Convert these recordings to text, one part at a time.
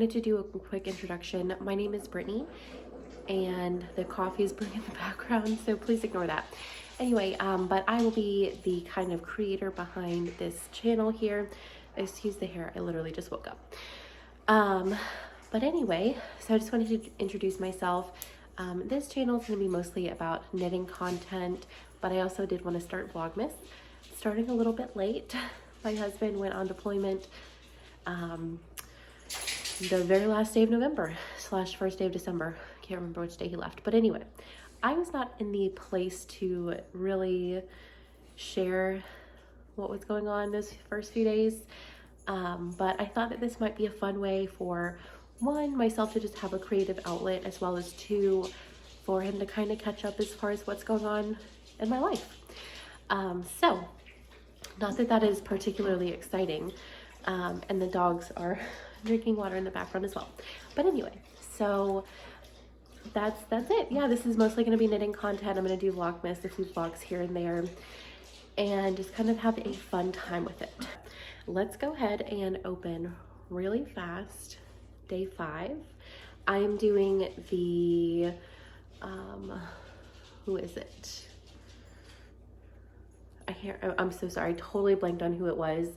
wanted to do a quick introduction. My name is Brittany, and the coffee is brewing in the background, so please ignore that. Anyway, but I will be the kind of creator behind this channel here. Excuse the hair, I literally just woke up. But anyway, so I just wanted to introduce myself. This channel is going to be mostly about knitting content, but I also did want to start Vlogmas. Starting a little bit late. My husband went on deployment the very last day of November / first day of December. Can't remember which day he left, but anyway, I was not in the place to really share what was going on those first few days, but I thought that this might be a fun way for one, myself to just have a creative outlet, as well as two, for him to kind of catch up as far as what's going on in my life. So not that that is particularly exciting, and the dogs are drinking water in the background as well, but anyway, so that's it. Yeah, this is mostly going to be knitting content. I'm going to do Vlogmas, a few vlogs here and there, and just kind of have a fun time with it. Let's go ahead and open really fast day 5. I am doing the who is it? I'm so sorry, I totally blanked on who it was.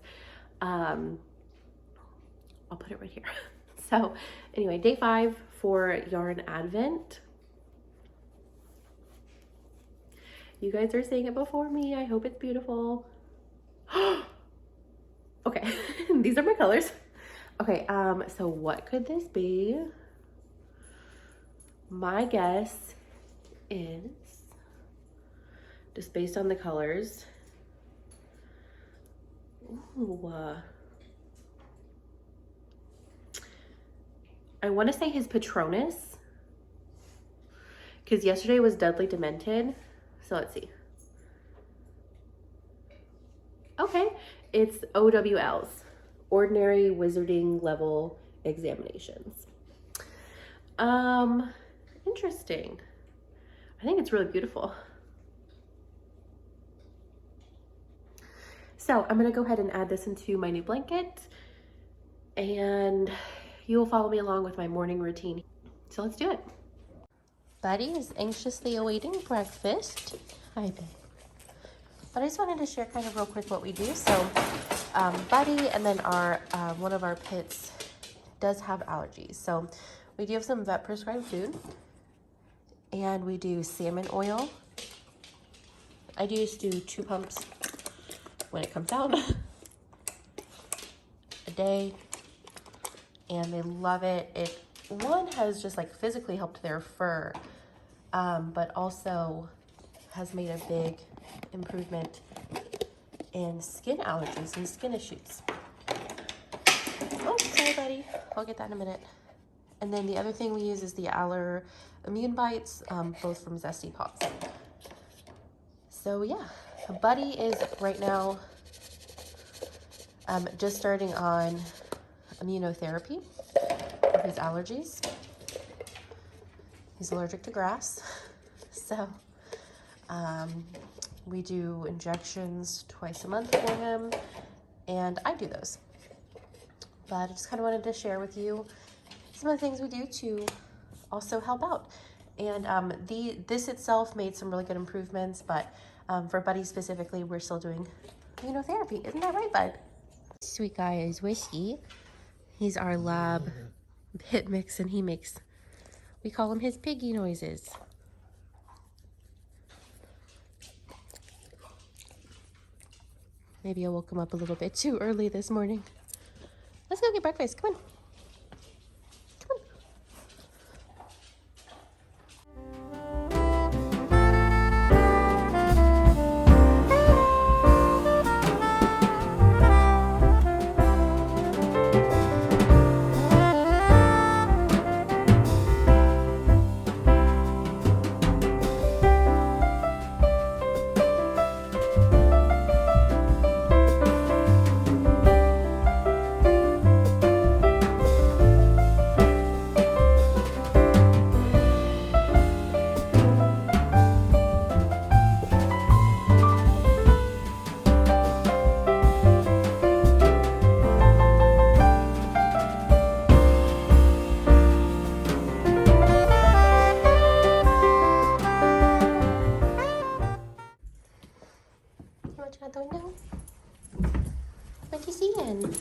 I'll put it right here. So anyway, day 5 for Yarn Advent. You guys are saying it before me. I hope it's beautiful. Okay, these are my colors. Okay, so what could this be? My guess is, just based on the colors, ooh, I want to say his Patronus, because yesterday was Deadly Demented. So let's see. Okay, it's OWLs, Ordinary Wizarding Level Examinations. Interesting. I think it's really beautiful. So I'm gonna go ahead and add this into my new blanket, and you will follow me along with my morning routine. So let's do it. Buddy is anxiously awaiting breakfast. Hi, babe. But I just wanted to share kind of real quick what we do. So Buddy and then our one of our pits does have allergies. So we do have some vet prescribed food, and we do salmon oil. I do just do 2 pumps when it comes out a day, and they love it. It one has just like physically helped their fur, but also has made a big improvement in skin allergies and skin issues. Oh, sorry, buddy. I'll get that in a minute. And then the other thing we use is the Aller Immune Bites, both from Zesty Paws. So yeah, Buddy is right now just starting on immunotherapy for his allergies. He's allergic to grass, so we do injections twice a month for him, and I do those. But I just kind of wanted to share with you some of the things we do to also help out. And this itself made some really good improvements, but for Buddy specifically, we're still doing immunotherapy. Isn't that right, bud? Sweet guy is Whiskey. He's our lab pit mix, and we call him his piggy noises. Maybe I woke him up a little bit too early this morning. Let's go get breakfast. Come on. What you seeing?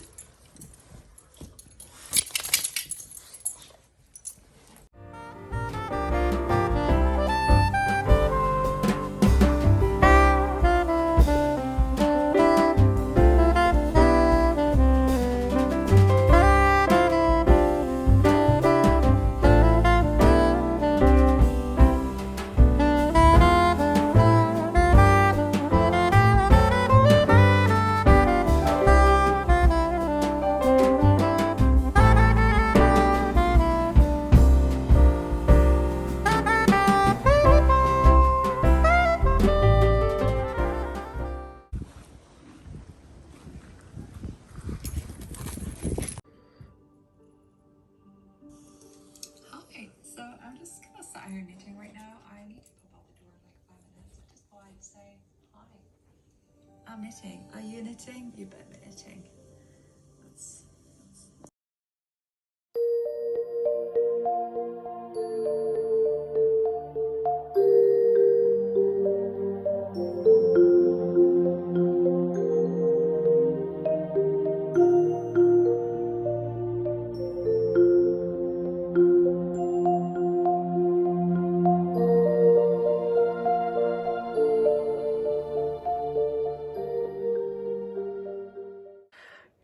Hi, so I'm just gonna sit here knitting right now. I need to pop out the door in like 5 minutes. I just thought I'd say hi. I'm knitting. Are you knitting? You better be knitting. That's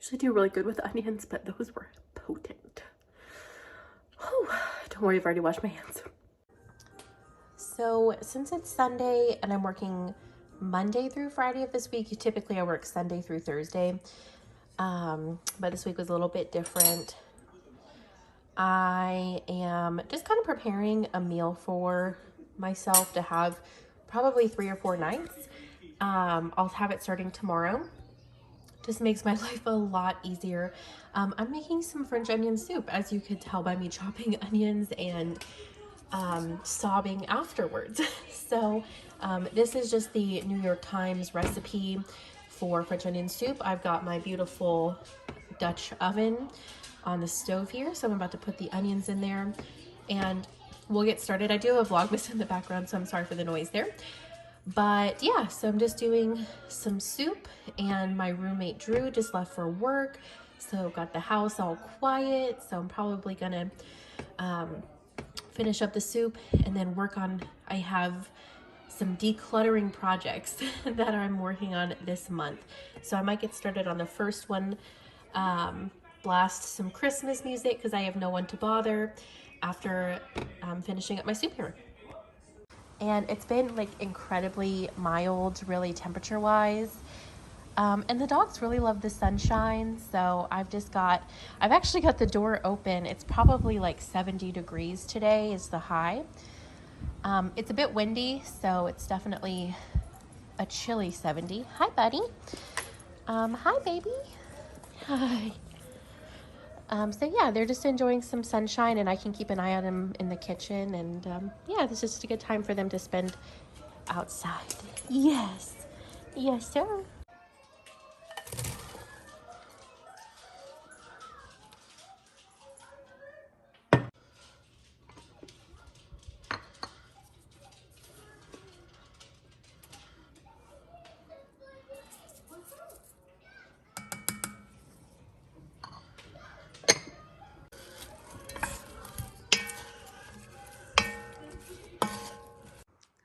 Usually do really good with onions, but those were potent. Whew. Don't worry, I've already washed my hands. So since it's Sunday and I'm working Monday through Friday of this week, typically I work Sunday through Thursday. But this week was a little bit different. I am just kind of preparing a meal for myself to have probably 3 or 4 nights. I'll have it starting tomorrow. Just makes my life a lot easier. I'm making some French onion soup, as you could tell by me chopping onions and sobbing afterwards. So this is just the New York Times recipe for French onion soup. I've got my beautiful Dutch oven on the stove here, so I'm about to put the onions in there and we'll get started. I do have a Vlogmas in the background, so I'm sorry for the noise there. But yeah, so I'm just doing some soup, and my roommate Drew just left for work, so got the house all quiet. So I'm probably gonna finish up the soup and then work on, I have some decluttering projects that I'm working on this month. So I might get started on the first one, blast some Christmas music because I have no one to bother after finishing up my soup here. And it's been like incredibly mild, really temperature wise. And the dogs really love the sunshine. So I've actually got the door open. It's probably like 70 degrees today is the high. It's a bit windy, so it's definitely a chilly 70. Hi, buddy. Hi, baby. Hi. So yeah, they're just enjoying some sunshine, and I can keep an eye on them in the kitchen. And yeah, this is just a good time for them to spend outside. Yes. Yes, sir.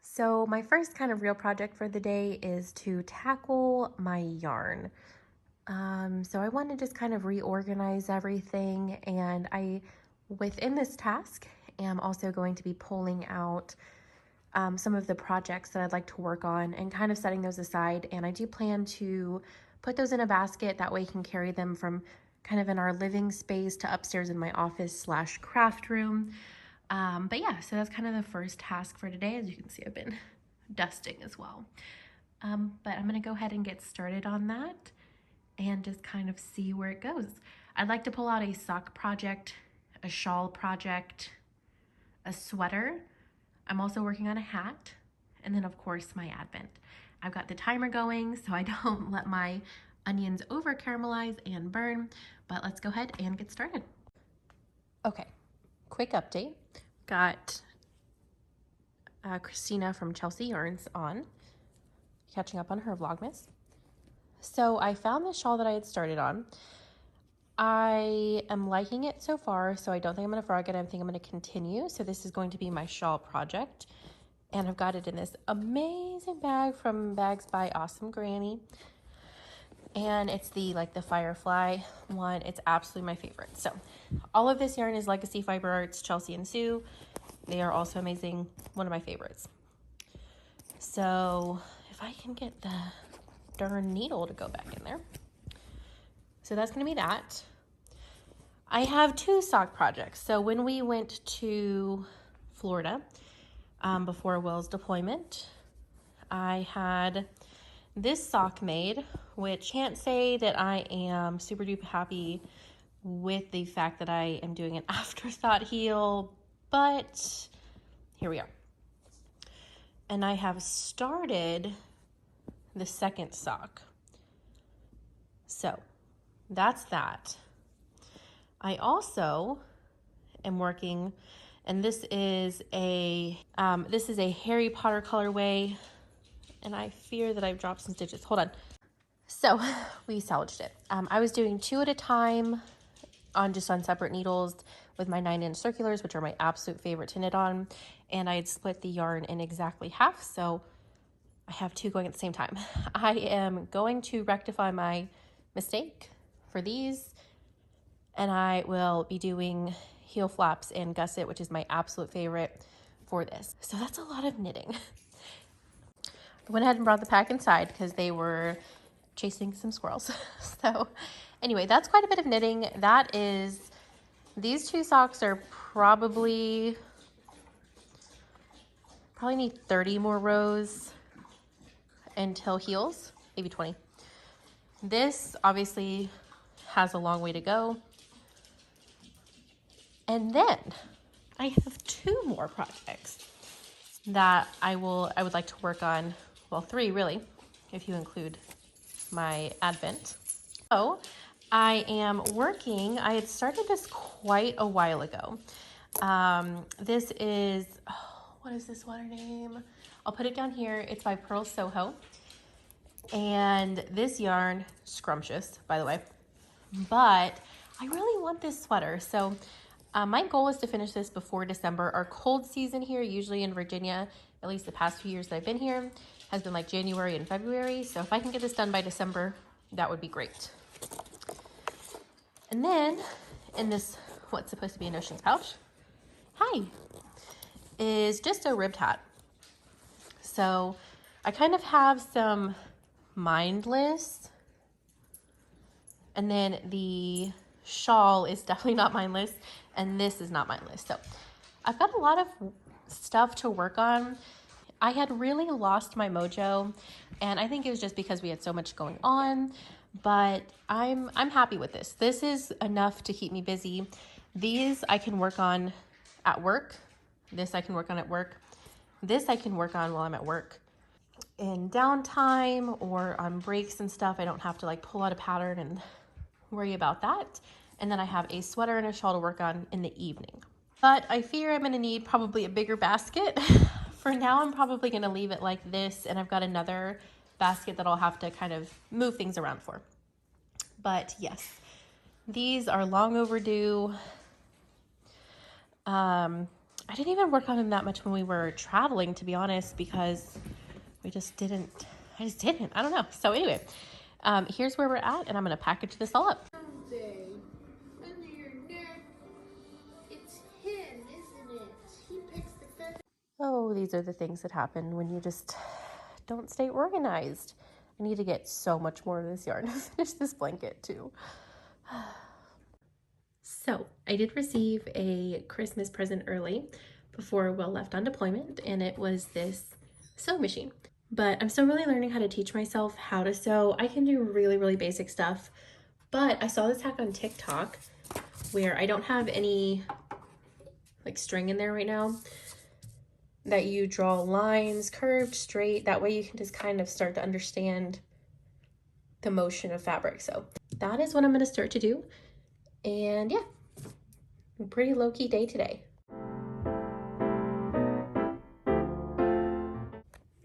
So my first kind of real project for the day is to tackle my yarn. So I want to just kind of reorganize everything, and within this task, am also going to be pulling out some of the projects that I'd like to work on and kind of setting those aside. And I do plan to put those in a basket, that way I can carry them from kind of in our living space to upstairs in my office/craft room. But yeah, so that's kind of the first task for today. As you can see, I've been dusting as well. But I'm gonna go ahead and get started on that and just kind of see where it goes. I'd like to pull out a sock project, a shawl project, a sweater. I'm also working on a hat, and then of course my advent. I've got the timer going so I don't let my onions over caramelize and burn, but let's go ahead and get started. Okay, quick update. Got Christina from Chelsea Yarns on, catching up on her Vlogmas. So I found this shawl that I had started on. I am liking it so far, so I don't think I'm going to frog it. I think I'm going to continue. So this is going to be my shawl project. And I've got it in this amazing bag from Bags by Awesome Granny. And it's the Firefly one. It's absolutely my favorite. So all of this yarn is Legacy Fiber Arts, Chelsea and Sue. They are also amazing. One of my favorites. So if I can get the darn needle to go back in there. So that's going to be that. I have 2 sock projects. So when we went to Florida before Will's deployment, I had this sock made, which can't say that I am super duper happy with the fact that I am doing an afterthought heel, but here we are. And I have started the second sock. So that's that. I also am working, and this is a Harry Potter colorway, and I fear that I've dropped some stitches. Hold on. So we salvaged it. I was doing 2 at a time on separate needles with my 9-inch circulars, which are my absolute favorite to knit on, and I had split the yarn in exactly half, so I have 2 going at the same time. I am going to rectify my mistake for these, and I will be doing heel flaps and gusset, which is my absolute favorite for this. So that's a lot of knitting. I went ahead and brought the pack inside because they were chasing some squirrels. So anyway, that's quite a bit of knitting. These 2 socks are probably need 30 more rows until heels, maybe 20. This obviously has a long way to go. And then I have 2 more projects that I would like to work on. Well, 3 really, if you include my Advent. So I had started this quite a while ago. This is, what is this sweater name? I'll put it down here. It's by Pearl Soho. And this yarn, scrumptious, by the way, but I really want this sweater. So my goal is to finish this before December. Our cold season here, usually in Virginia, at least the past few years that I've been here, has been like January and February. So if I can get this done by December, that would be great. And then in this, what's supposed to be an Ocean's pouch, is just a ribbed hat. So I kind of have some mindless, and then the shawl is definitely not mindless, and this is not mindless. So I've got a lot of stuff to work on. I had really lost my mojo, and I think it was just because we had so much going on, but I'm happy with this. This is enough to keep me busy. These I can work on at work. This I can work on at work. This I can work on while I'm at work. In downtime or on breaks and stuff, I don't have to pull out a pattern and worry about that. And then I have a sweater and a shawl to work on in the evening. But I fear I'm gonna need probably a bigger basket. For now, I'm probably gonna leave it like this, and I've got another basket that I'll have to kind of move things around for. But yes, these are long overdue. I didn't even work on them that much when we were traveling, to be honest, because I just didn't. I don't know. So anyway, here's where we're at, and I'm gonna package this all up. Under your neck. It's him, isn't it? He picks the feather. Oh, these are the things that happen when you just don't stay organized. I need to get so much more of this yarn to finish this blanket too. So I did receive a Christmas present early before Will left on deployment, and it was this sewing machine. But I'm still really learning how to teach myself how to sew. I can do really, really basic stuff, but I saw this hack on TikTok where I don't have any string in there right now, that you draw lines, curved, straight. That way you can just kind of start to understand the motion of fabric. So that is what I'm going to start to do. And yeah, pretty low-key day today.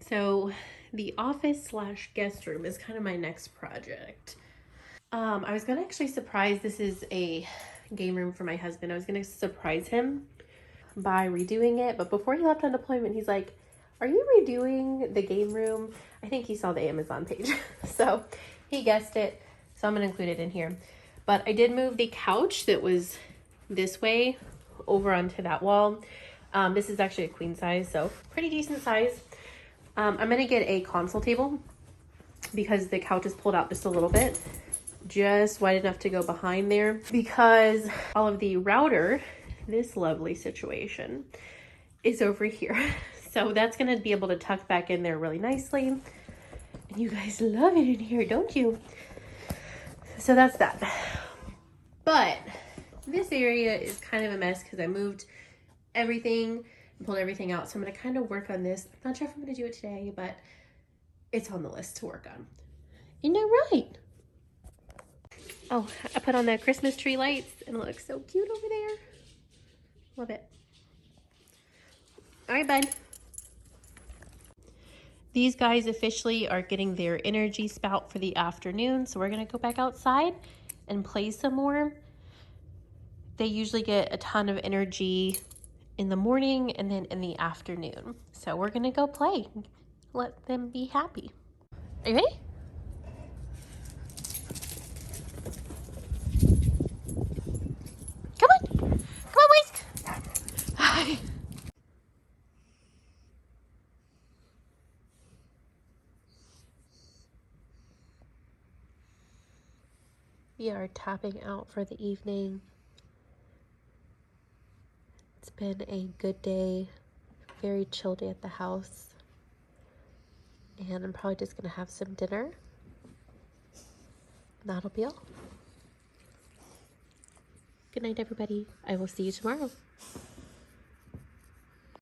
So the office slash guest room is kind of my next project. I was gonna actually surprise, this is a game room for my husband. I was gonna surprise him by redoing it, but before he left on deployment, he's like, are you redoing the game room? I think he saw the Amazon page. So he guessed it. So I'm gonna include it in here. But I did move the couch that was this way over onto that wall. This is actually a queen size, so pretty decent size. I'm gonna get a console table because the couch is pulled out just a little bit, just wide enough to go behind there, because all of the router, this lovely situation, is over here. So that's gonna be able to tuck back in there really nicely. And you guys love it in here, don't you? So that's that. But this area is kind of a mess because I moved everything and pulled everything out. So I'm gonna kind of work on this. I'm not sure if I'm gonna do it today, but it's on the list to work on. Isn't that right? Oh, I put on the Christmas tree lights and it looks so cute over there. Love it. All right, bud. These guys officially are getting their energy spout for the afternoon, so we're gonna go back outside and play some more. They usually get a ton of energy in the morning and then in the afternoon. So we're gonna go play. Let them be happy. Are you ready? Come on. Come on, Whisk. Hi. We are tapping out for the evening. It's been a good day, very chill day at the house. And I'm probably just gonna have some dinner. That'll be all. Good night, everybody. I will see you tomorrow.